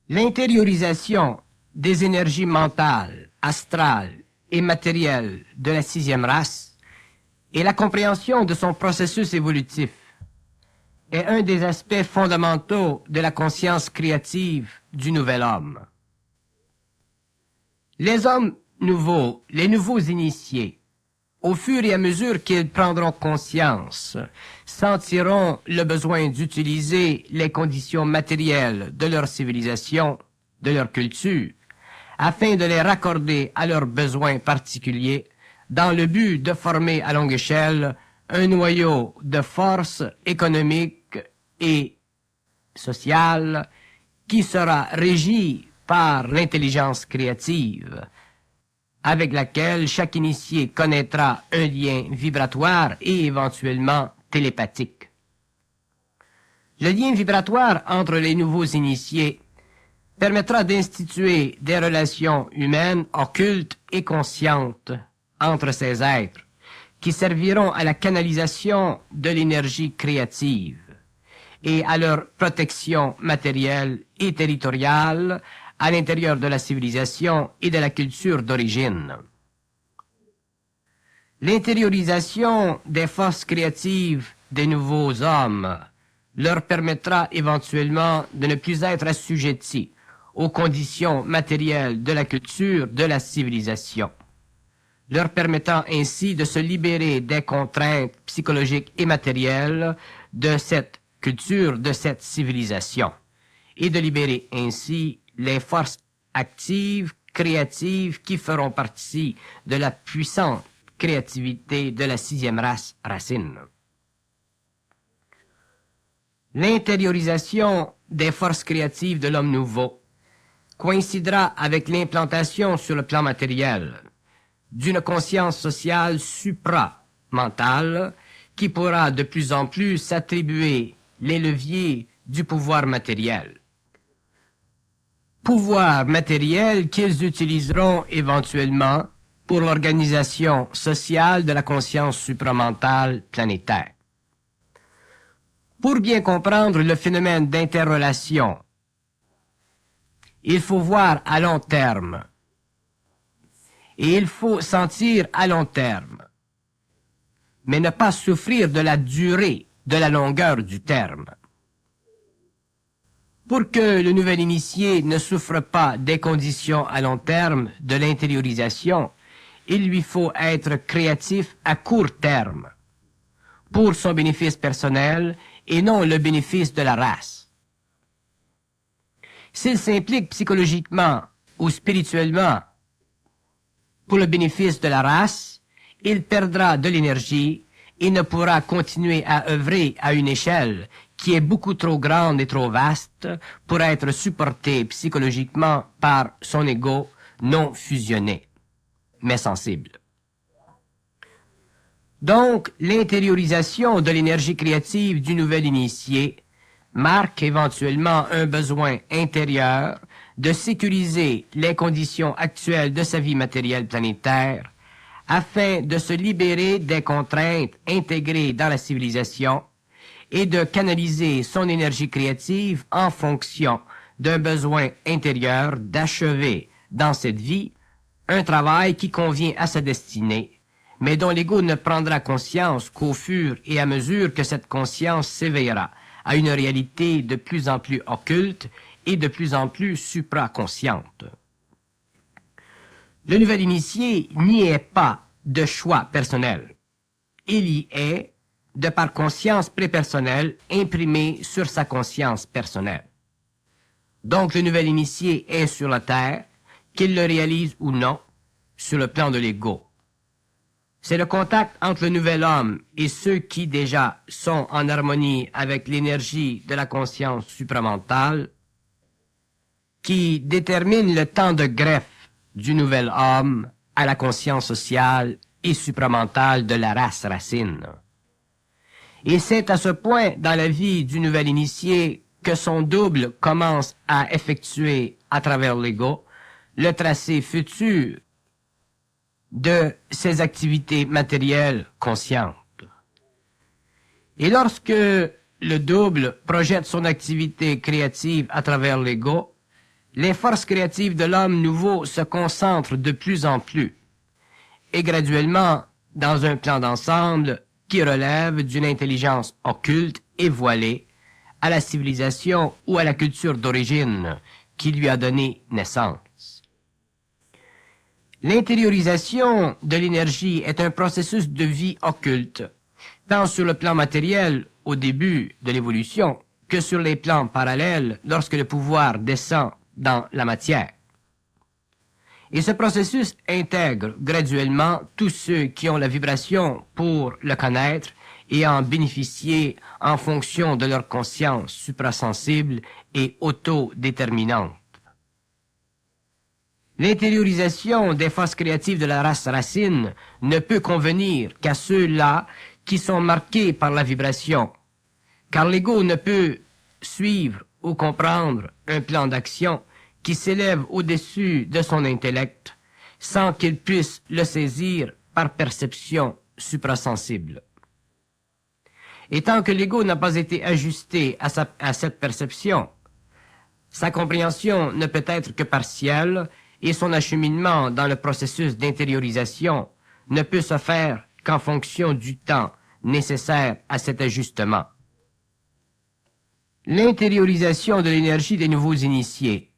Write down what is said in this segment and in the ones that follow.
L'intériorisation des énergies mentales, astrales et matérielles de la sixième race et la compréhension de son processus évolutif est un des aspects fondamentaux de la conscience créative du nouvel homme. Les hommes nouveaux, les nouveaux initiés, au fur et à mesure qu'ils prendront conscience, sentiront le besoin d'utiliser les conditions matérielles de leur civilisation, de leur culture, afin de les raccorder à leurs besoins particuliers, dans le but de former à longue échelle un noyau de force économique et sociale qui sera régi par l'intelligence créative, avec laquelle chaque initié connaîtra un lien vibratoire et éventuellement télépathique. Le lien vibratoire entre les nouveaux initiés permettra d'instituer des relations humaines occultes et conscientes entre ces êtres, qui serviront à la canalisation de l'énergie créative et à leur protection matérielle et territoriale à l'intérieur de la civilisation et de la culture d'origine. L'intériorisation des forces créatives des nouveaux hommes leur permettra éventuellement de ne plus être assujettis aux conditions matérielles de la culture de la civilisation, leur permettant ainsi de se libérer des contraintes psychologiques et matérielles de cette culture, de cette civilisation, et de libérer ainsi les forces actives, créatives, qui feront partie de la puissante créativité de la sixième race racine. L'intériorisation des forces créatives de l'homme nouveau coïncidera avec l'implantation sur le plan matériel d'une conscience sociale supramentale qui pourra de plus en plus s'attribuer les leviers du pouvoir matériel. Pouvoir matériel qu'ils utiliseront éventuellement pour l'organisation sociale de la conscience supramentale planétaire. Pour bien comprendre le phénomène d'interrelation, il faut voir à long terme et il faut sentir à long terme, mais ne pas souffrir de la durée, de la longueur du terme. Pour que le nouvel initié ne souffre pas des conditions à long terme de l'intériorisation, il lui faut être créatif à court terme, pour son bénéfice personnel et non le bénéfice de la race. S'il s'implique psychologiquement ou spirituellement pour le bénéfice de la race, il perdra de l'énergie et ne pourra continuer à œuvrer à une échelle qui est beaucoup trop grande et trop vaste pour être supportée psychologiquement par son ego non fusionné, mais sensible. Donc, l'intériorisation de l'énergie créative du nouvel initié marque éventuellement un besoin intérieur de sécuriser les conditions actuelles de sa vie matérielle planétaire afin de se libérer des contraintes intégrées dans la civilisation et de canaliser son énergie créative en fonction d'un besoin intérieur d'achever dans cette vie un travail qui convient à sa destinée, mais dont l'ego ne prendra conscience qu'au fur et à mesure que cette conscience s'éveillera à une réalité de plus en plus occulte et de plus en plus supraconsciente. Le nouvel initié n'y est pas de choix personnel. Il y est de par conscience prépersonnelle imprimée sur sa conscience personnelle. Donc le nouvel initié est sur la terre, qu'il le réalise ou non, sur le plan de l'ego. C'est le contact entre le nouvel homme et ceux qui déjà sont en harmonie avec l'énergie de la conscience supramentale qui détermine le temps de greffe du nouvel homme à la conscience sociale et supramentale de la race racine. Et c'est à ce point dans la vie du nouvel initié que son double commence à effectuer à travers l'ego le tracé futur de ses activités matérielles conscientes. Et lorsque le double projette son activité créative à travers l'ego, les forces créatives de l'homme nouveau se concentrent de plus en plus, et graduellement dans un plan d'ensemble qui relève d'une intelligence occulte et voilée à la civilisation ou à la culture d'origine qui lui a donné naissance. L'intériorisation de l'énergie est un processus de vie occulte, tant sur le plan matériel au début de l'évolution que sur les plans parallèles lorsque le pouvoir descend dans la matière. Et ce processus intègre graduellement tous ceux qui ont la vibration pour le connaître et en bénéficier en fonction de leur conscience suprasensible et autodéterminante. L'intériorisation des forces créatives de la race racine ne peut convenir qu'à ceux-là qui sont marqués par la vibration, car l'ego ne peut suivre ou comprendre un plan d'action qui s'élève au-dessus de son intellect sans qu'il puisse le saisir par perception suprasensible. Et tant que l'ego n'a pas été ajusté à cette perception, sa compréhension ne peut être que partielle et son acheminement dans le processus d'intériorisation ne peut se faire qu'en fonction du temps nécessaire à cet ajustement. L'intériorisation de l'énergie des nouveaux initiés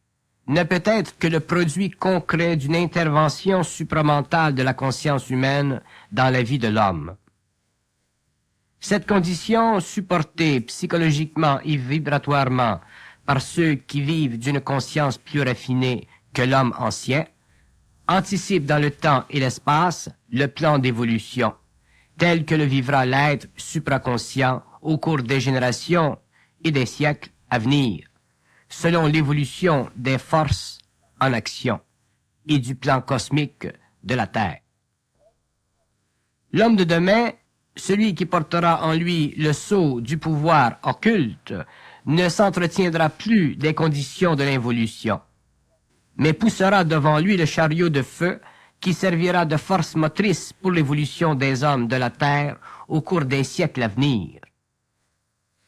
ne peut être que le produit concret d'une intervention supramentale de la conscience humaine dans la vie de l'homme. Cette condition, supportée psychologiquement et vibratoirement par ceux qui vivent d'une conscience plus raffinée que l'homme ancien, anticipe dans le temps et l'espace le plan d'évolution, tel que le vivra l'être supraconscient au cours des générations et des siècles à venir, selon l'évolution des forces en action et du plan cosmique de la Terre. L'homme de demain, celui qui portera en lui le sceau du pouvoir occulte, ne s'entretiendra plus des conditions de l'involution, mais poussera devant lui le chariot de feu qui servira de force motrice pour l'évolution des hommes de la Terre au cours des siècles à venir.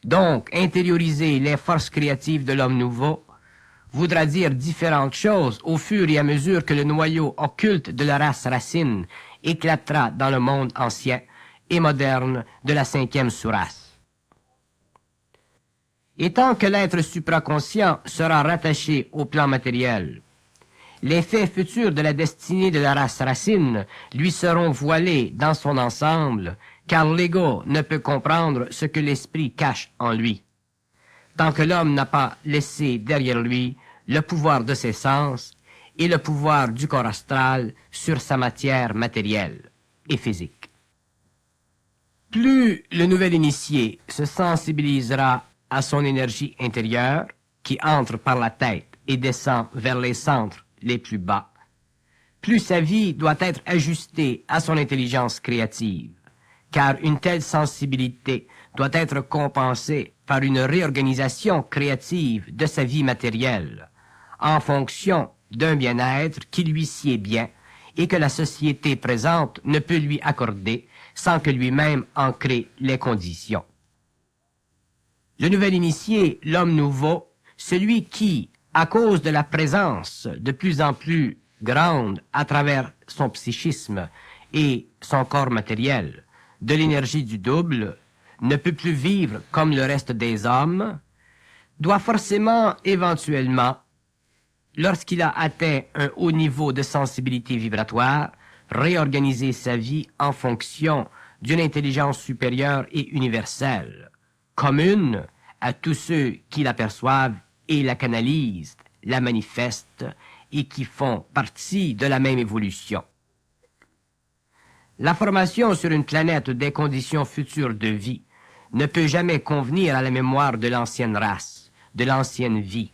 Donc, intérioriser les forces créatives de l'homme nouveau voudra dire différentes choses au fur et à mesure que le noyau occulte de la race racine éclatera dans le monde ancien et moderne de la 5e sous-race. Et tant que l'être supraconscient sera rattaché au plan matériel, les faits futurs de la destinée de la race racine lui seront voilés dans son ensemble, car l'ego ne peut comprendre ce que l'esprit cache en lui, tant que l'homme n'a pas laissé derrière lui le pouvoir de ses sens et le pouvoir du corps astral sur sa matière matérielle et physique. Plus le nouvel initié se sensibilisera à son énergie intérieure, qui entre par la tête et descend vers les centres les plus bas, plus sa vie doit être ajustée à son intelligence créative, car une telle sensibilité doit être compensée par une réorganisation créative de sa vie matérielle, en fonction d'un bien-être qui lui sied bien et que la société présente ne peut lui accorder sans que lui-même en crée les conditions. Le nouvel initié, l'homme nouveau, celui qui, à cause de la présence de plus en plus grande à travers son psychisme et son corps matériel, de l'énergie du double, ne peut plus vivre comme le reste des hommes, doit forcément, éventuellement, lorsqu'il a atteint un haut niveau de sensibilité vibratoire, réorganiser sa vie en fonction d'une intelligence supérieure et universelle, commune à tous ceux qui l'aperçoivent et la canalisent, la manifestent et qui font partie de la même évolution. La formation sur une planète des conditions futures de vie ne peut jamais convenir à la mémoire de l'ancienne race, de l'ancienne vie.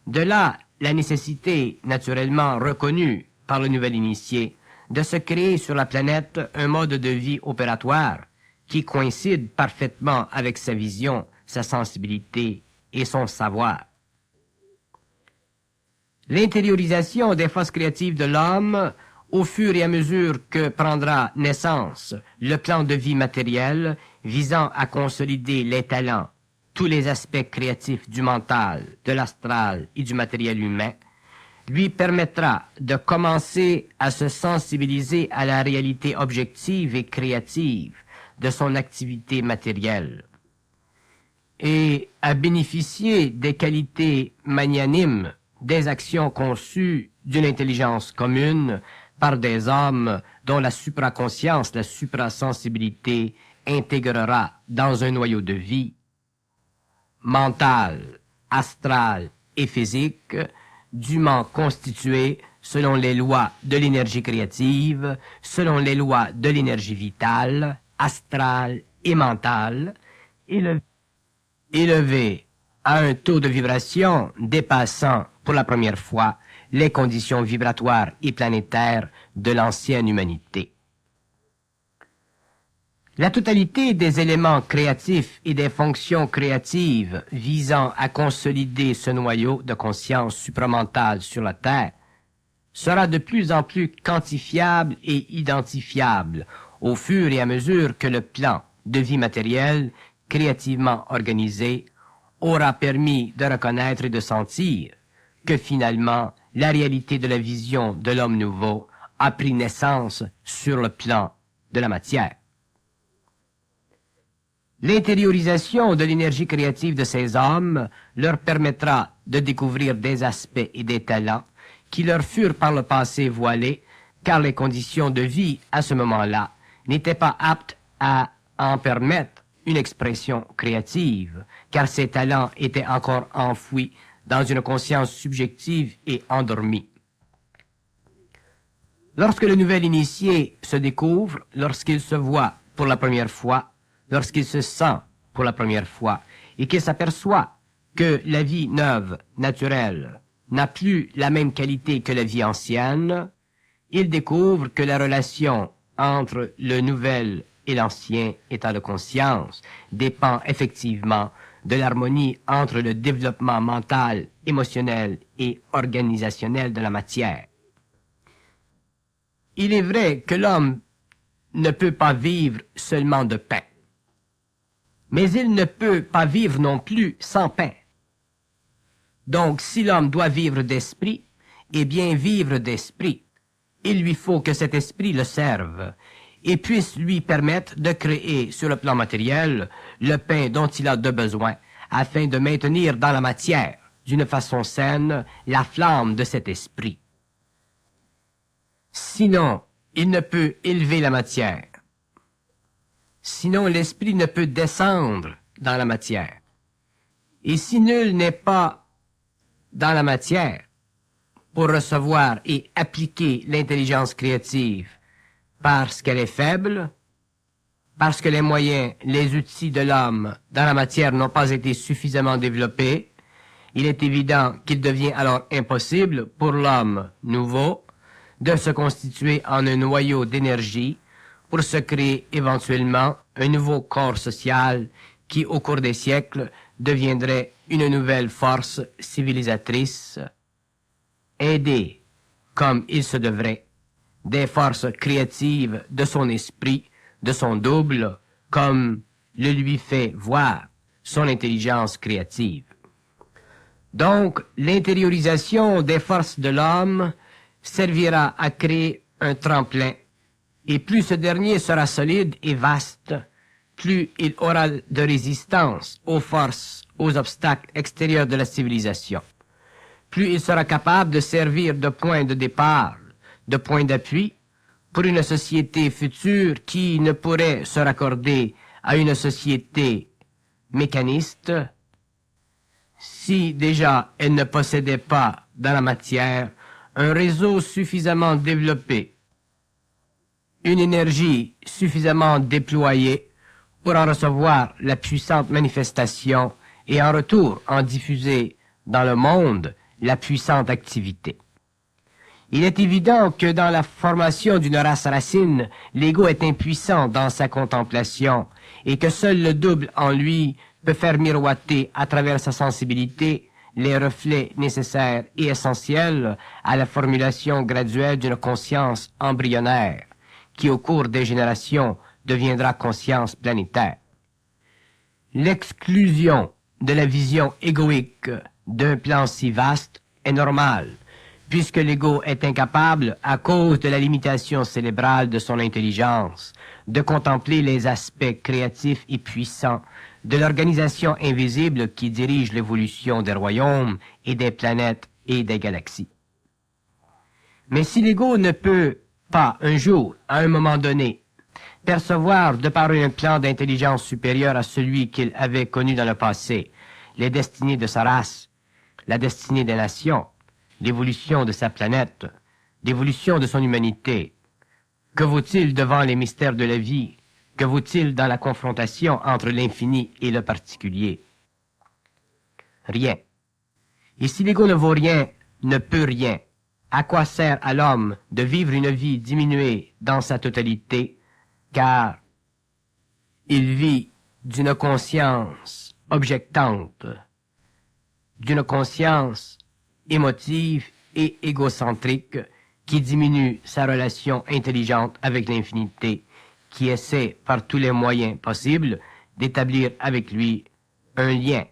De là, la nécessité, naturellement reconnue par le nouvel initié, de se créer sur la planète un mode de vie opératoire qui coïncide parfaitement avec sa vision, sa sensibilité et son savoir. L'intériorisation des forces créatives de l'homme, au fur et à mesure que prendra naissance le plan de vie matériel visant à consolider les talents tous les aspects créatifs du mental, de l'astral et du matériel humain, lui permettra de commencer à se sensibiliser à la réalité objective et créative de son activité matérielle et à bénéficier des qualités magnanimes des actions conçues d'une intelligence commune par des hommes dont la supraconscience, la suprasensibilité intégrera dans un noyau de vie mental, astral et physique, dûment constitué selon les lois de l'énergie créative, selon les lois de l'énergie vitale, astrale et mentale, élevé à un taux de vibration dépassant pour la première fois les conditions vibratoires et planétaires de l'ancienne humanité. La totalité des éléments créatifs et des fonctions créatives visant à consolider ce noyau de conscience supramentale sur la Terre sera de plus en plus quantifiable et identifiable au fur et à mesure que le plan de vie matérielle créativement organisé aura permis de reconnaître et de sentir que finalement la réalité de la vision de l'homme nouveau a pris naissance sur le plan de la matière. L'intériorisation de l'énergie créative de ces hommes leur permettra de découvrir des aspects et des talents qui leur furent par le passé voilés, car les conditions de vie à ce moment-là n'étaient pas aptes à en permettre une expression créative, car ces talents étaient encore enfouis dans une conscience subjective et endormie. Lorsque le nouvel initié se découvre, lorsqu'il se voit pour la première fois, lorsqu'il se sent pour la première fois et qu'il s'aperçoit que la vie neuve, naturelle, n'a plus la même qualité que la vie ancienne, il découvre que la relation entre le nouvel et l'ancien état de conscience dépend effectivement de l'harmonie entre le développement mental, émotionnel et organisationnel de la matière. Il est vrai que l'homme ne peut pas vivre seulement de pain. Mais il ne peut pas vivre non plus sans pain. Donc, si l'homme doit vivre d'esprit, eh bien vivre d'esprit, il lui faut que cet esprit le serve et puisse lui permettre de créer sur le plan matériel le pain dont il a de besoin afin de maintenir dans la matière, d'une façon saine, la flamme de cet esprit. Sinon, il ne peut élever la matière. Sinon, l'esprit ne peut descendre dans la matière. Et si nul n'est pas dans la matière pour recevoir et appliquer l'intelligence créative parce qu'elle est faible, parce que les moyens, les outils de l'homme dans la matière n'ont pas été suffisamment développés, il est évident qu'il devient alors impossible pour l'homme nouveau de se constituer en un noyau d'énergie pour se créer éventuellement un nouveau corps social qui, au cours des siècles, deviendrait une nouvelle force civilisatrice, aidée, comme il se devrait, des forces créatives de son esprit, de son double, comme le lui fait voir son intelligence créative. Donc, l'intériorisation des forces de l'homme servira à créer un tremplin. Et plus ce dernier sera solide et vaste, plus il aura de résistance aux forces, aux obstacles extérieurs de la civilisation. Plus il sera capable de servir de point de départ, de point d'appui, pour une société future qui ne pourrait se raccorder à une société mécaniste, si déjà elle ne possédait pas dans la matière un réseau suffisamment développé, une énergie suffisamment déployée pour en recevoir la puissante manifestation et en retour en diffuser dans le monde la puissante activité. Il est évident que dans la formation d'une race racine, l'ego est impuissant dans sa contemplation et que seul le double en lui peut faire miroiter à travers sa sensibilité les reflets nécessaires et essentiels à la formulation graduelle d'une conscience embryonnaire qui au cours des générations deviendra conscience planétaire. L'exclusion de la vision égoïque d'un plan si vaste est normal, puisque l'ego est incapable, à cause de la limitation cérébrale de son intelligence, de contempler les aspects créatifs et puissants de l'organisation invisible qui dirige l'évolution des royaumes et des planètes et des galaxies. Mais si l'ego ne peut pas, un jour, à un moment donné, percevoir, de par un plan d'intelligence supérieur à celui qu'il avait connu dans le passé, les destinées de sa race, la destinée des nations, l'évolution de sa planète, l'évolution de son humanité, que vaut-il devant les mystères de la vie? Que vaut-il dans la confrontation entre l'infini et le particulier? Rien. Et si l'ego ne vaut rien, ne peut rien, à quoi sert à l'homme de vivre une vie diminuée dans sa totalité, car il vit d'une conscience objectante, d'une conscience émotive et égocentrique qui diminue sa relation intelligente avec l'infinité, qui essaie par tous les moyens possibles d'établir avec lui un lien,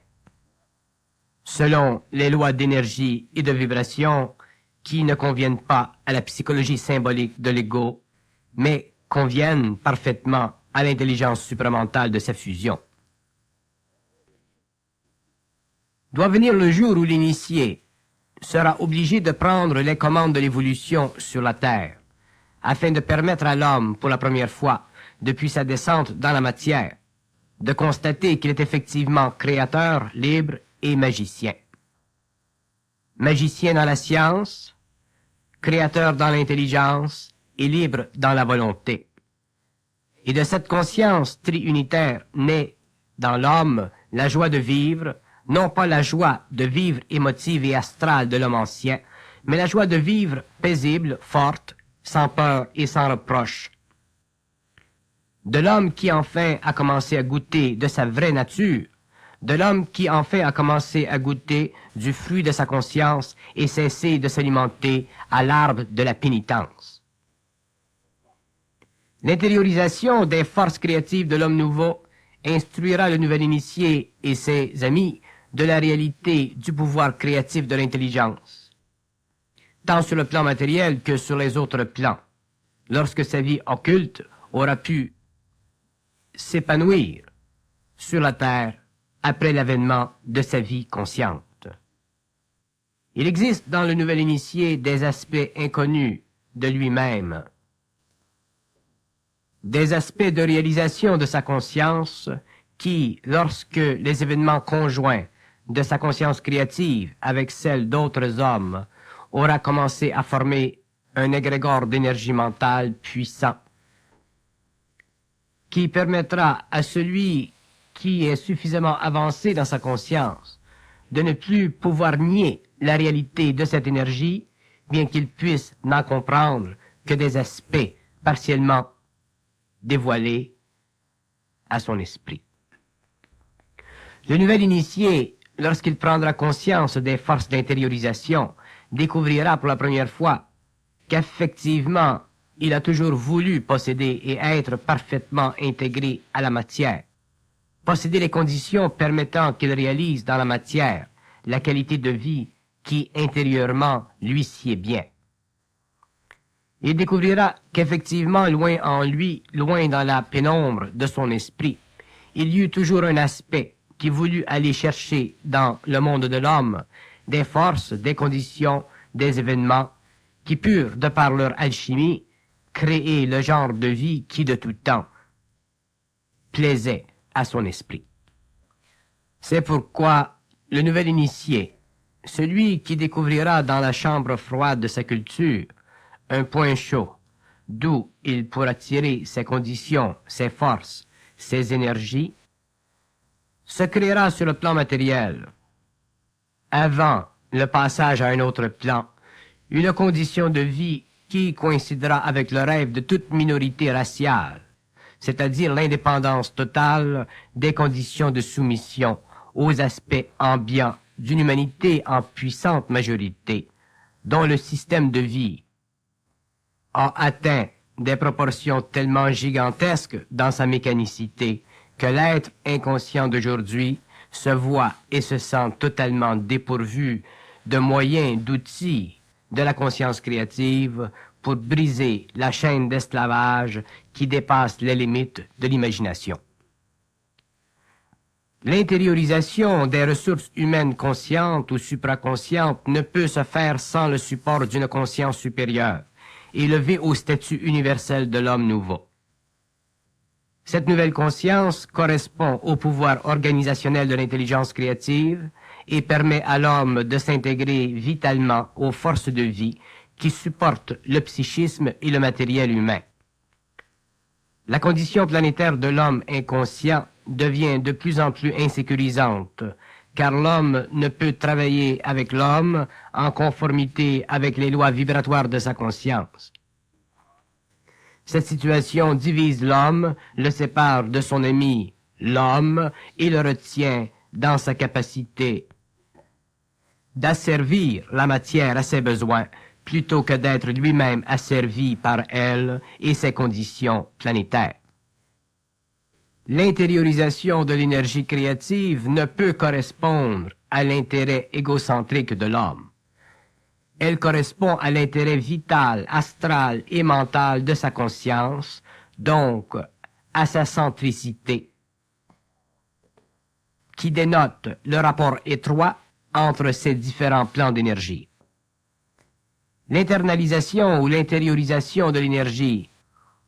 selon les lois d'énergie et de vibration qui ne conviennent pas à la psychologie symbolique de l'ego, mais conviennent parfaitement à l'intelligence supramentale de sa fusion. Doit venir le jour où l'initié sera obligé de prendre les commandes de l'évolution sur la Terre, afin de permettre à l'homme, pour la première fois, depuis sa descente dans la matière, de constater qu'il est effectivement créateur, libre et magicien. Magicien dans la science, créateur dans l'intelligence et libre dans la volonté. Et de cette conscience triunitaire naît dans l'homme la joie de vivre, non pas la joie de vivre émotive et astrale de l'homme ancien, mais la joie de vivre paisible, forte, sans peur et sans reproche. De l'homme qui enfin a commencé à goûter de sa vraie nature, de l'homme qui enfin a commencé à goûter du fruit de sa conscience et cesser de s'alimenter à l'arbre de la pénitence. L'intériorisation des forces créatives de l'homme nouveau instruira le nouvel initié et ses amis de la réalité du pouvoir créatif de l'intelligence, tant sur le plan matériel que sur les autres plans, lorsque sa vie occulte aura pu s'épanouir sur la terre après l'avènement de sa vie consciente. Il existe dans le nouvel initié des aspects inconnus de lui-même, des aspects de réalisation de sa conscience qui, lorsque les événements conjoints de sa conscience créative avec celle d'autres hommes aura commencé à former un égrégore d'énergie mentale puissant, qui permettra à celui qui est suffisamment avancé dans sa conscience de ne plus pouvoir nier la réalité de cette énergie, bien qu'il puisse n'en comprendre que des aspects partiellement dévoilés à son esprit. Le nouvel initié, lorsqu'il prendra conscience des forces d'intériorisation, découvrira pour la première fois qu'effectivement, il a toujours voulu posséder et être parfaitement intégré à la matière, posséder les conditions permettant qu'il réalise dans la matière la qualité de vie qui intérieurement lui sied bien. Il découvrira qu'effectivement, loin en lui, loin dans la pénombre de son esprit, il y eut toujours un aspect qui voulut aller chercher dans le monde de l'homme des forces, des conditions, des événements qui purent, de par leur alchimie, créer le genre de vie qui, de tout temps, plaisait à son esprit. C'est pourquoi le nouvel initié, celui qui découvrira dans la chambre froide de sa culture un point chaud, d'où il pourra tirer ses conditions, ses forces, ses énergies, se créera sur le plan matériel, avant le passage à un autre plan, une condition de vie qui coïncidera avec le rêve de toute minorité raciale, c'est-à-dire l'indépendance totale des conditions de soumission aux aspects ambiants d'une humanité en puissante majorité, dont le système de vie a atteint des proportions tellement gigantesques dans sa mécanicité que l'être inconscient d'aujourd'hui se voit et se sent totalement dépourvu de moyens, d'outils de la conscience créative pour briser la chaîne d'esclavage qui dépasse les limites de l'imagination. L'intériorisation des ressources humaines conscientes ou supraconscientes ne peut se faire sans le support d'une conscience supérieure, élevée au statut universel de l'homme nouveau. Cette nouvelle conscience correspond au pouvoir organisationnel de l'intelligence créative et permet à l'homme de s'intégrer vitalement aux forces de vie qui supportent le psychisme et le matériel humain. La condition planétaire de l'homme inconscient devient de plus en plus insécurisante, car l'homme ne peut travailler avec l'homme en conformité avec les lois vibratoires de sa conscience. Cette situation divise l'homme, le sépare de son ami, l'homme, et le retient dans sa capacité d'asservir la matière à ses besoins, plutôt que d'être lui-même asservi par elle et ses conditions planétaires. L'intériorisation de l'énergie créative ne peut correspondre à l'intérêt égocentrique de l'homme. Elle correspond à l'intérêt vital, astral et mental de sa conscience, donc à sa centricité, qui dénote le rapport étroit entre ces différents plans d'énergie. L'internalisation ou l'intériorisation de l'énergie,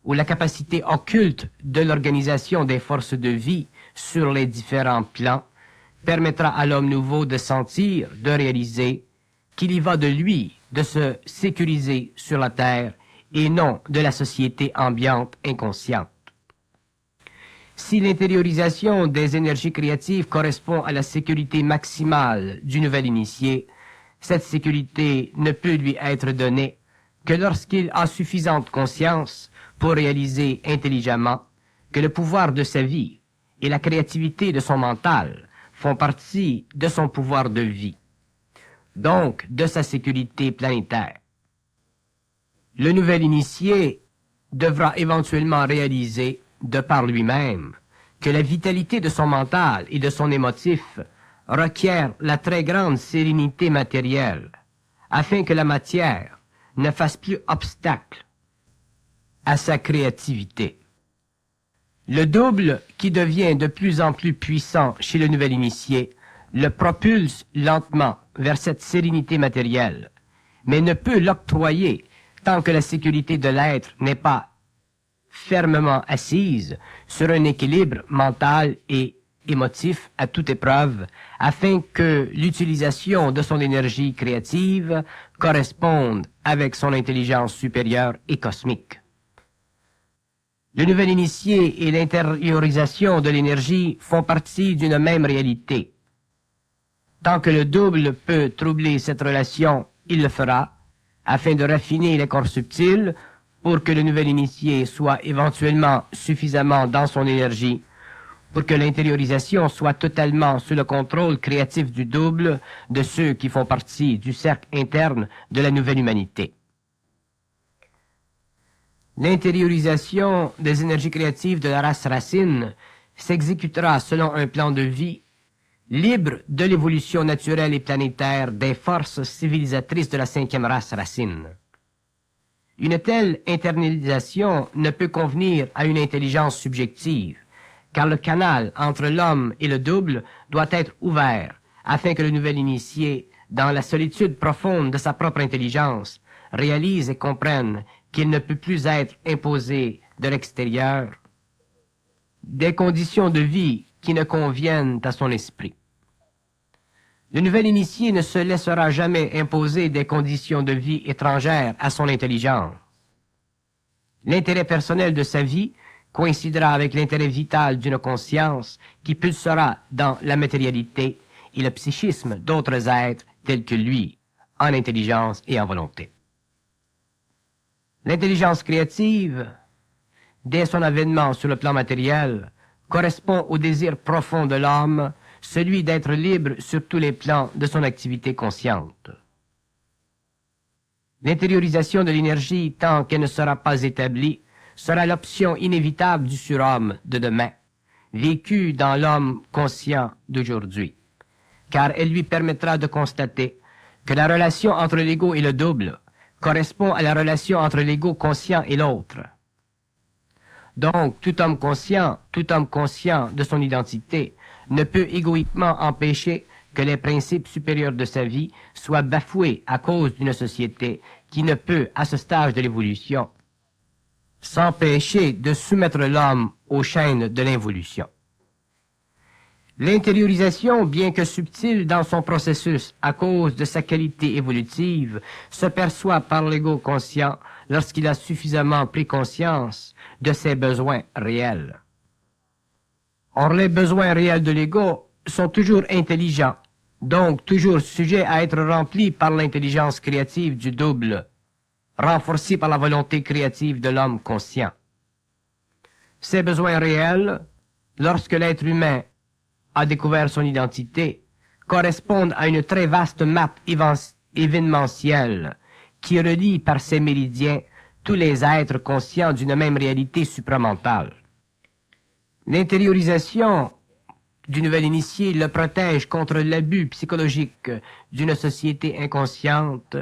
ou la capacité occulte de l'organisation des forces de vie sur les différents plans, permettra à l'homme nouveau de sentir, de réaliser qu'il y va de lui de se sécuriser sur la terre et non de la société ambiante inconsciente. Si l'intériorisation des énergies créatives correspond à la sécurité maximale du nouvel initié, cette sécurité ne peut lui être donnée que lorsqu'il a suffisante conscience pour réaliser intelligemment que le pouvoir de sa vie et la créativité de son mental font partie de son pouvoir de vie, donc de sa sécurité planétaire. Le nouvel initié devra éventuellement réaliser, de par lui-même, que la vitalité de son mental et de son émotif requiert la très grande sérénité matérielle, afin que la matière ne fasse plus obstacle à sa créativité. Le double, qui devient de plus en plus puissant chez le nouvel initié, le propulse lentement vers cette sérénité matérielle, mais ne peut l'octroyer tant que la sécurité de l'être n'est pas fermement assise sur un équilibre mental et émotif à toute épreuve, afin que l'utilisation de son énergie créative corresponde avec son intelligence supérieure et cosmique. Le nouvel initié et l'intériorisation de l'énergie font partie d'une même réalité. Tant que le double peut troubler cette relation, il le fera, afin de raffiner les corps subtils pour que le nouvel initié soit éventuellement suffisamment dans son énergie, pour que l'intériorisation soit totalement sous le contrôle créatif du double de ceux qui font partie du cercle interne de la nouvelle humanité. L'intériorisation des énergies créatives de la race racine s'exécutera selon un plan de vie libre de l'évolution naturelle et planétaire des forces civilisatrices de la 5e race racine. Une telle internalisation ne peut convenir à une intelligence subjective, car le canal entre l'homme et le double doit être ouvert, afin que le nouvel initié, dans la solitude profonde de sa propre intelligence, réalise et comprenne qu'il ne peut plus être imposé de l'extérieur des conditions de vie qui ne conviennent à son esprit. Le nouvel initié ne se laissera jamais imposer des conditions de vie étrangères à son intelligence. L'intérêt personnel de sa vie coïncidera avec l'intérêt vital d'une conscience qui pulsera dans la matérialité et le psychisme d'autres êtres tels que lui, en intelligence et en volonté. L'intelligence créative, dès son avènement sur le plan matériel, correspond au désir profond de l'homme, celui d'être libre sur tous les plans de son activité consciente. L'intériorisation de l'énergie, tant qu'elle ne sera pas établie, sera l'option inévitable du surhomme de demain, vécue dans l'homme conscient d'aujourd'hui, car elle lui permettra de constater que la relation entre l'ego et le double correspond à la relation entre l'ego conscient et l'autre. Donc, tout homme conscient de son identité, ne peut égoïquement empêcher que les principes supérieurs de sa vie soient bafoués à cause d'une société qui ne peut, à ce stage de l'évolution, s'empêcher de soumettre l'homme aux chaînes de l'involution. L'intériorisation, bien que subtile dans son processus à cause de sa qualité évolutive, se perçoit par l'ego conscient lorsqu'il a suffisamment pris conscience de ses besoins réels. Or, les besoins réels de l'ego sont toujours intelligents, donc toujours sujets à être remplis par l'intelligence créative du double, renforcée par la volonté créative de l'homme conscient. Ces besoins réels, lorsque l'être humain a découvert son identité, correspondent à une très vaste map événementielle qui relie par ses méridiens tous les êtres conscients d'une même réalité supramentale. L'intériorisation du nouvel initié le protège contre l'abus psychologique d'une société inconsciente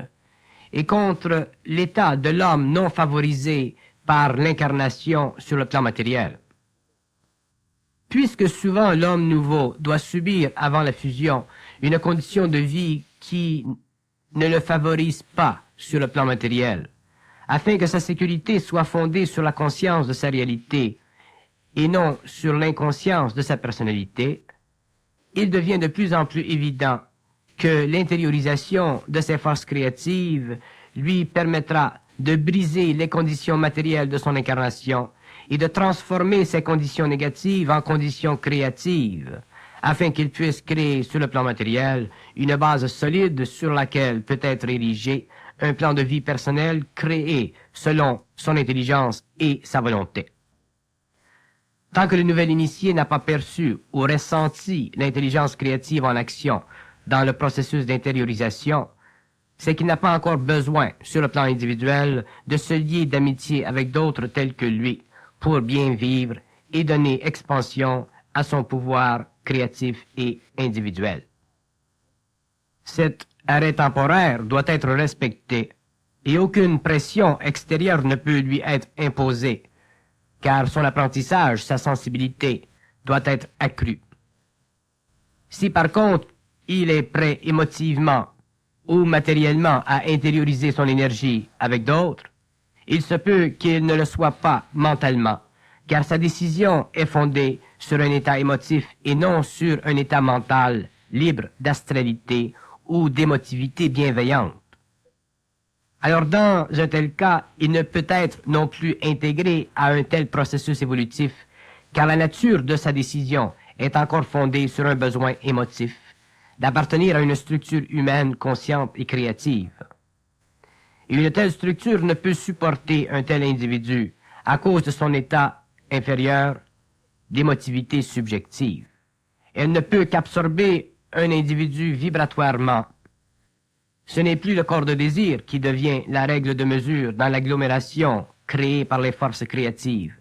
et contre l'état de l'homme non favorisé par l'incarnation sur le plan matériel. Puisque souvent l'homme nouveau doit subir avant la fusion une condition de vie qui ne le favorise pas sur le plan matériel, afin que sa sécurité soit fondée sur la conscience de sa réalité et non sur l'inconscience de sa personnalité, il devient de plus en plus évident que l'intériorisation de ses forces créatives lui permettra de briser les conditions matérielles de son incarnation et de transformer ces conditions négatives en conditions créatives, afin qu'il puisse créer sur le plan matériel une base solide sur laquelle peut être érigé un plan de vie personnel créé selon son intelligence et sa volonté. Tant que le nouvel initié n'a pas perçu ou ressenti l'intelligence créative en action dans le processus d'intériorisation, c'est qu'il n'a pas encore besoin, sur le plan individuel, de se lier d'amitié avec d'autres tels que lui pour bien vivre et donner expansion à son pouvoir créatif et individuel. Cet arrêt temporaire doit être respecté et aucune pression extérieure ne peut lui être imposée, car son apprentissage, sa sensibilité, doit être accru. Si par contre, il est prêt émotivement ou matériellement à intérioriser son énergie avec d'autres, il se peut qu'il ne le soit pas mentalement, car sa décision est fondée sur un état émotif et non sur un état mental libre d'astralité ou d'émotivité bienveillante. Alors dans un tel cas, il ne peut être non plus intégré à un tel processus évolutif, car la nature de sa décision est encore fondée sur un besoin émotif, d'appartenir à une structure humaine consciente et créative. Et une telle structure ne peut supporter un tel individu à cause de son état inférieur d'émotivité subjective. Elle ne peut qu'absorber un individu vibratoirement. Ce n'est plus le corps de désir qui devient la règle de mesure dans l'agglomération créée par les forces créatives,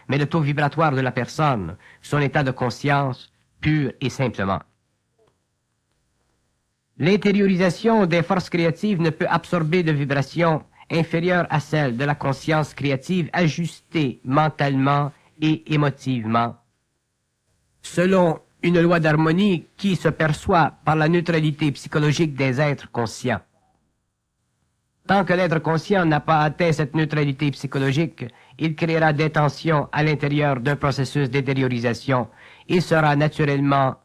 mais le taux vibratoire de la personne, son état de conscience, pur et simplement. L'intériorisation des forces créatives ne peut absorber de vibrations inférieures à celles de la conscience créative ajustée mentalement et émotivement, selon une loi d'harmonie qui se perçoit par la neutralité psychologique des êtres conscients. Tant que l'être conscient n'a pas atteint cette neutralité psychologique, il créera des tensions à l'intérieur d'un processus d'intériorisation et sera naturellement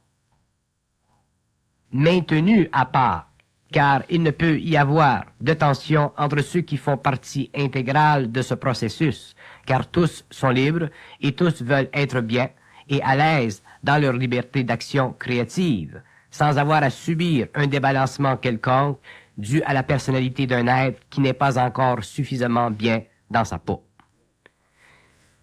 maintenu à part, car il ne peut y avoir de tension entre ceux qui font partie intégrale de ce processus, car tous sont libres et tous veulent être bien et à l'aise dans leur liberté d'action créative, sans avoir à subir un débalancement quelconque dû à la personnalité d'un être qui n'est pas encore suffisamment bien dans sa peau.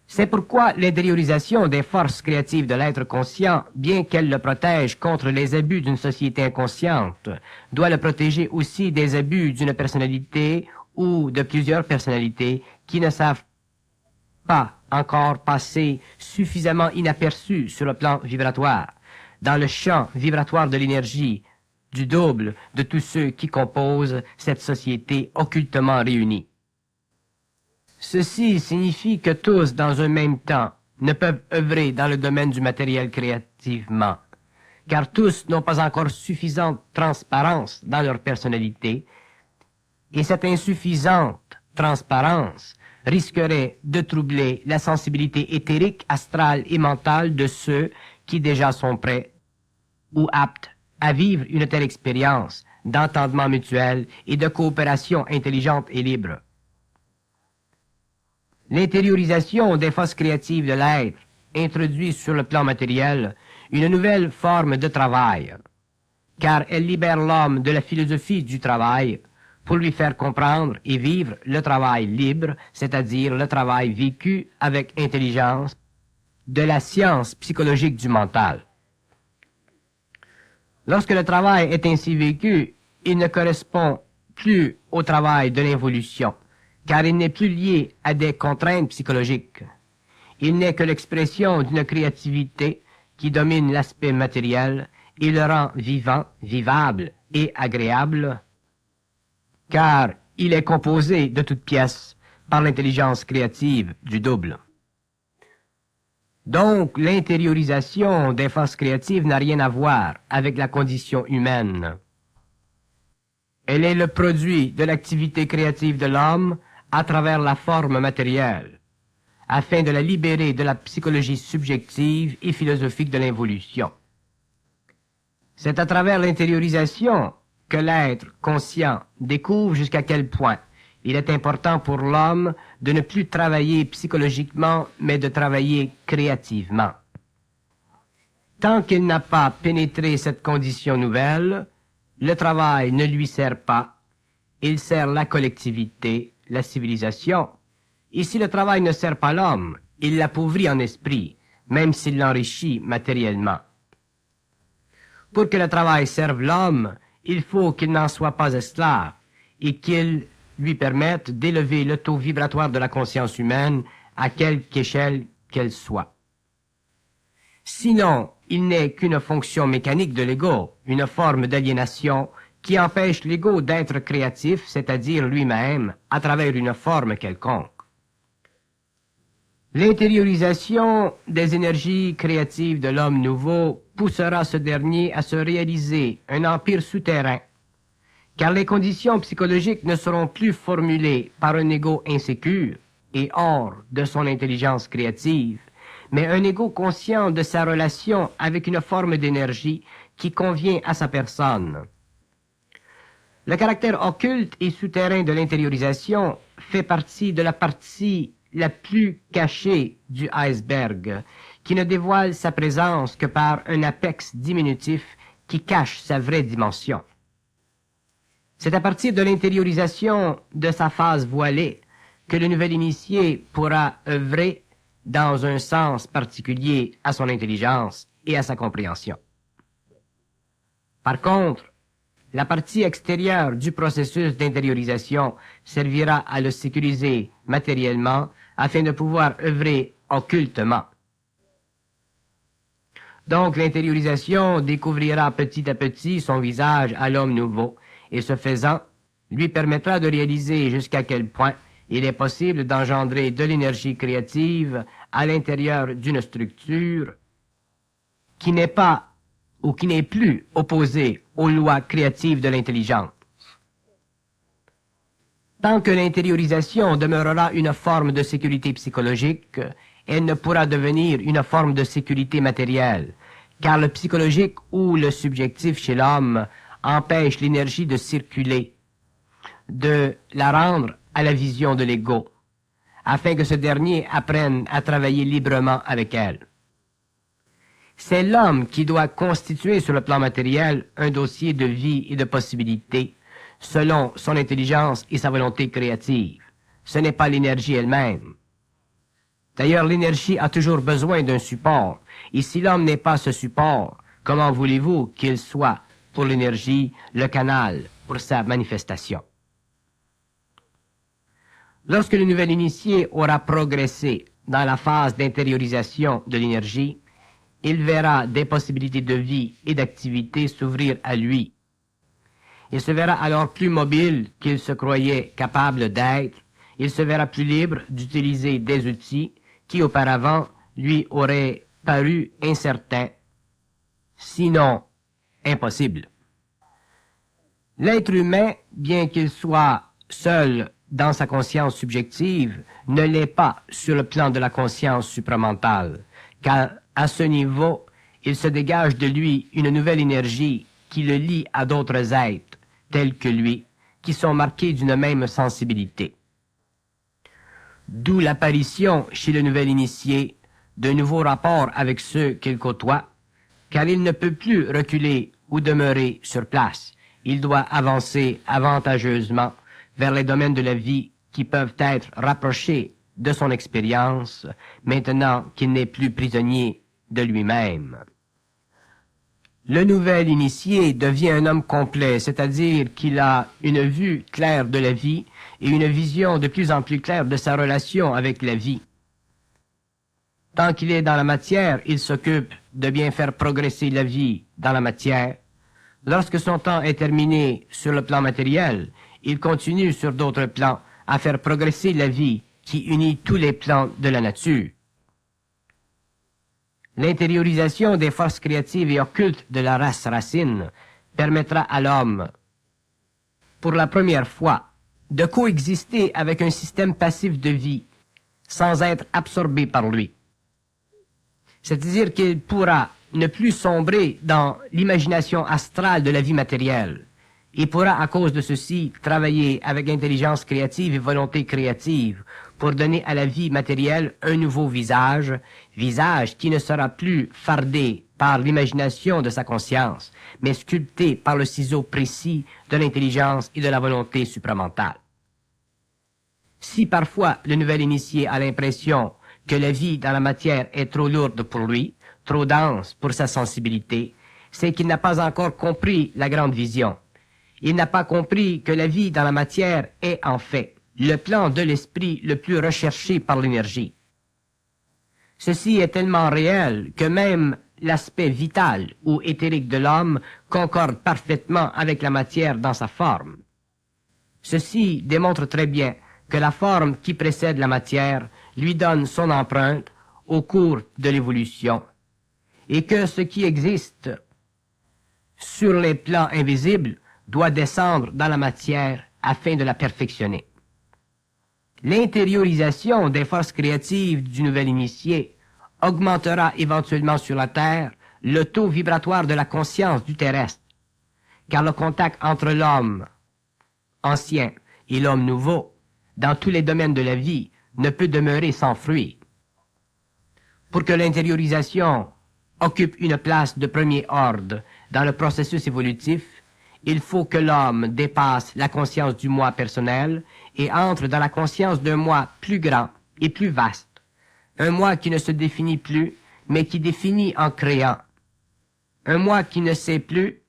C'est pourquoi l'intériorisation des forces créatives de l'être conscient, bien qu'elle le protège contre les abus d'une société inconsciente, doit le protéger aussi des abus d'une personnalité ou de plusieurs personnalités qui ne savent pas encore passé suffisamment inaperçu sur le plan vibratoire, dans le champ vibratoire de l'énergie, du double de tous ceux qui composent cette société occultement réunie. Ceci signifie que tous, dans un même temps, ne peuvent œuvrer dans le domaine du matériel créativement, car tous n'ont pas encore suffisante transparence dans leur personnalité, et cette insuffisante transparence risquerait de troubler la sensibilité éthérique, astrale et mentale de ceux qui déjà sont prêts ou aptes à vivre une telle expérience d'entendement mutuel et de coopération intelligente et libre. L'intériorisation des forces créatives de l'être introduit sur le plan matériel une nouvelle forme de travail, car elle libère l'homme de la philosophie du travail pour lui faire comprendre et vivre le travail libre, c'est-à-dire le travail vécu avec intelligence, de la science psychologique du mental. Lorsque le travail est ainsi vécu, il ne correspond plus au travail de l'involution, car il n'est plus lié à des contraintes psychologiques. Il n'est que l'expression d'une créativité qui domine l'aspect matériel et le rend vivant, vivable et agréable, car il est composé de toutes pièces par l'intelligence créative du double. Donc, l'intériorisation des forces créatives n'a rien à voir avec la condition humaine. Elle est le produit de l'activité créative de l'homme à travers la forme matérielle, afin de la libérer de la psychologie subjective et philosophique de l'involution. C'est à travers l'intériorisation que l'être conscient découvre jusqu'à quel point il est important pour l'homme de ne plus travailler psychologiquement, mais de travailler créativement. Tant qu'il n'a pas pénétré cette condition nouvelle, le travail ne lui sert pas, il sert la collectivité, la civilisation. Et si le travail ne sert pas l'homme, il l'appauvrit en esprit, même s'il l'enrichit matériellement. Pour que le travail serve l'homme, il faut qu'il n'en soit pas esclave et qu'il lui permette d'élever le taux vibratoire de la conscience humaine à quelque échelle qu'elle soit. Sinon, il n'est qu'une fonction mécanique de l'ego, une forme d'aliénation qui empêche l'ego d'être créatif, c'est-à-dire lui-même, à travers une forme quelconque. L'intériorisation des énergies créatives de l'homme nouveau poussera ce dernier à se réaliser un empire souterrain, car les conditions psychologiques ne seront plus formulées par un ego insécure et hors de son intelligence créative, mais un ego conscient de sa relation avec une forme d'énergie qui convient à sa personne. Le caractère occulte et souterrain de l'intériorisation fait partie de la partie la plus cachée du iceberg, qui ne dévoile sa présence que par un apex diminutif qui cache sa vraie dimension. C'est à partir de l'intériorisation de sa phase voilée que le nouvel initié pourra œuvrer dans un sens particulier à son intelligence et à sa compréhension. Par contre, la partie extérieure du processus d'intériorisation servira à le sécuriser matériellement afin de pouvoir œuvrer occultement. Donc l'intériorisation découvrira petit à petit son visage à l'homme nouveau et ce faisant, lui permettra de réaliser jusqu'à quel point il est possible d'engendrer de l'énergie créative à l'intérieur d'une structure qui n'est pas ou qui n'est plus opposée aux lois créatives de l'intelligence. Tant que l'intériorisation demeurera une forme de sécurité psychologique, elle ne pourra devenir une forme de sécurité matérielle, car le psychologique ou le subjectif chez l'homme empêche l'énergie de circuler, de la rendre à la vision de l'ego, afin que ce dernier apprenne à travailler librement avec elle. C'est l'homme qui doit constituer sur le plan matériel un dossier de vie et de possibilités, selon son intelligence et sa volonté créative. Ce n'est pas l'énergie elle-même. D'ailleurs, l'énergie a toujours besoin d'un support, et si l'homme n'est pas ce support, comment voulez-vous qu'il soit, pour l'énergie, le canal pour sa manifestation? Lorsque le nouvel initié aura progressé dans la phase d'intériorisation de l'énergie, il verra des possibilités de vie et d'activité s'ouvrir à lui. Il se verra alors plus mobile qu'il se croyait capable d'être. Il se verra plus libre d'utiliser des outils qui auparavant lui auraient paru incertains, sinon impossibles. L'être humain, bien qu'il soit seul dans sa conscience subjective, ne l'est pas sur le plan de la conscience supramentale, car à ce niveau, il se dégage de lui une nouvelle énergie qui le lie à d'autres êtres, tels que lui, qui sont marqués d'une même sensibilité. D'où l'apparition chez le nouvel initié de nouveaux rapports avec ceux qu'il côtoie, car il ne peut plus reculer ou demeurer sur place. Il doit avancer avantageusement vers les domaines de la vie qui peuvent être rapprochés de son expérience, maintenant qu'il n'est plus prisonnier de lui-même. Le nouvel initié devient un homme complet, c'est-à-dire qu'il a une vue claire de la vie et une vision de plus en plus claire de sa relation avec la vie. Tant qu'il est dans la matière, il s'occupe de bien faire progresser la vie dans la matière. Lorsque son temps est terminé sur le plan matériel, il continue sur d'autres plans à faire progresser la vie qui unit tous les plans de la nature. L'intériorisation des forces créatives et occultes de la race racine permettra à l'homme, pour la première fois, de coexister avec un système passif de vie sans être absorbé par lui. C'est-à-dire qu'il pourra ne plus sombrer dans l'imagination astrale de la vie matérielle. Il pourra, à cause de ceci, travailler avec intelligence créative et volonté créative pour donner à la vie matérielle un nouveau visage, visage qui ne sera plus fardé par l'imagination de sa conscience, mais sculpté par le ciseau précis de l'intelligence et de la volonté supramentale. Si parfois le nouvel initié a l'impression que la vie dans la matière est trop lourde pour lui, trop dense pour sa sensibilité, c'est qu'il n'a pas encore compris la grande vision. Il n'a pas compris que la vie dans la matière est en fait le plan de l'esprit le plus recherché par l'énergie. Ceci est tellement réel que même l'aspect vital ou éthérique de l'homme concorde parfaitement avec la matière dans sa forme. Ceci démontre très bien que la forme qui précède la matière lui donne son empreinte au cours de l'évolution et que ce qui existe sur les plans invisibles doit descendre dans la matière afin de la perfectionner. L'intériorisation des forces créatives du nouvel initié augmentera éventuellement sur la Terre le taux vibratoire de la conscience du terrestre, car le contact entre l'homme ancien et l'homme nouveau, dans tous les domaines de la vie, ne peut demeurer sans fruit. Pour que l'intériorisation occupe une place de premier ordre dans le processus évolutif, il faut que l'homme dépasse la conscience du moi personnel et entre dans la conscience d'un moi plus grand et plus vaste. Un moi qui ne se définit plus, mais qui définit en créant. Un moi qui ne sait plus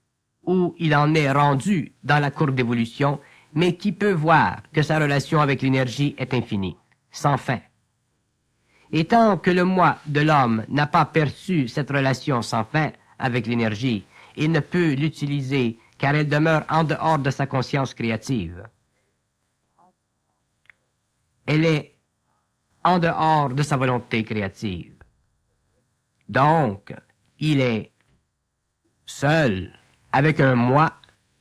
où il en est rendu dans la courbe d'évolution, mais qui peut voir que sa relation avec l'énergie est infinie, sans fin. Et tant que le moi de l'homme n'a pas perçu cette relation sans fin avec l'énergie, il ne peut l'utiliser car elle demeure en dehors de sa conscience créative. Elle est en dehors de sa volonté créative. Donc, il est seul avec un moi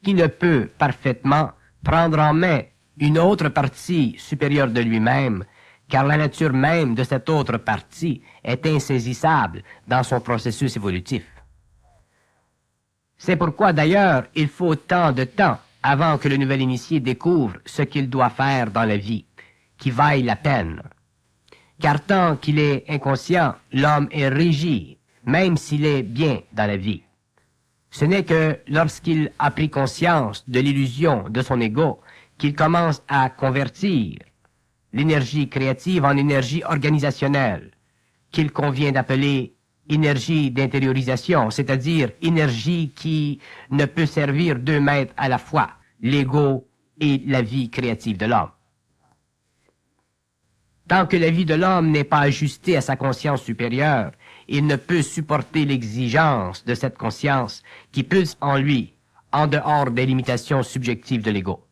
qui ne peut parfaitement prendre en main une autre partie supérieure de lui-même, car la nature même de cette autre partie est insaisissable dans son processus évolutif. C'est pourquoi d'ailleurs il faut tant de temps avant que le nouvel initié découvre ce qu'il doit faire dans la vie, qui vaille la peine. Car tant qu'il est inconscient, l'homme est régi, même s'il est bien dans la vie. Ce n'est que lorsqu'il a pris conscience de l'illusion de son ego qu'il commence à convertir l'énergie créative en énergie organisationnelle, qu'il convient d'appeler énergie d'intériorisation, c'est-à-dire énergie qui ne peut servir deux maîtres à la fois, l'ego et la vie créative de l'homme. Tant que la vie de l'homme n'est pas ajustée à sa conscience supérieure, il ne peut supporter l'exigence de cette conscience qui pulse en lui, en dehors des limitations subjectives de l'ego.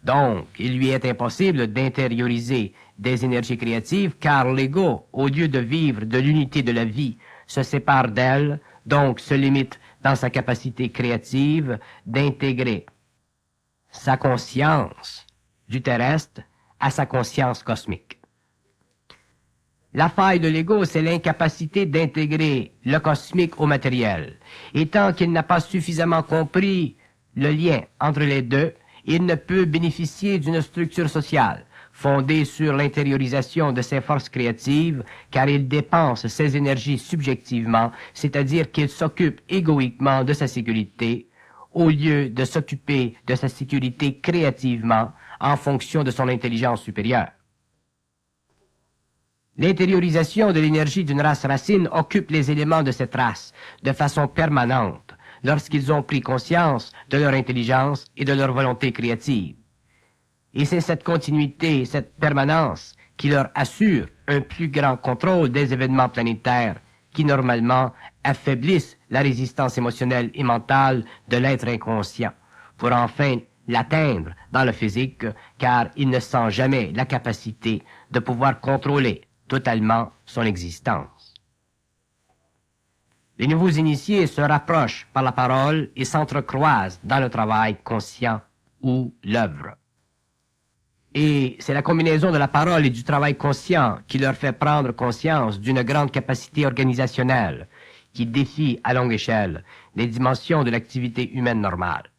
Donc, il lui est impossible d'intérioriser des énergies créatives car l'ego, au lieu de vivre de l'unité de la vie, se sépare d'elle, donc se limite dans sa capacité créative d'intégrer sa conscience du terrestre à sa conscience cosmique. La faille de l'ego, c'est l'incapacité d'intégrer le cosmique au matériel. Et tant qu'il n'a pas suffisamment compris le lien entre les deux, il ne peut bénéficier d'une structure sociale fondée sur l'intériorisation de ses forces créatives, car il dépense ses énergies subjectivement, c'est-à-dire qu'il s'occupe égoïquement de sa sécurité, au lieu de s'occuper de sa sécurité créativement en fonction de son intelligence supérieure. L'intériorisation de l'énergie d'une race racine occupe les éléments de cette race de façon permanente lorsqu'ils ont pris conscience de leur intelligence et de leur volonté créative. Et c'est cette continuité, cette permanence qui leur assure un plus grand contrôle des événements planétaires qui normalement affaiblissent la résistance émotionnelle et mentale de l'être inconscient pour enfin l'atteindre dans le physique car il ne sent jamais la capacité de pouvoir contrôler totalement son existence. Les nouveaux initiés se rapprochent par la parole et s'entrecroisent dans le travail conscient ou l'œuvre. Et c'est la combinaison de la parole et du travail conscient qui leur fait prendre conscience d'une grande capacité organisationnelle qui défie à longue échelle les dimensions de l'activité humaine normale.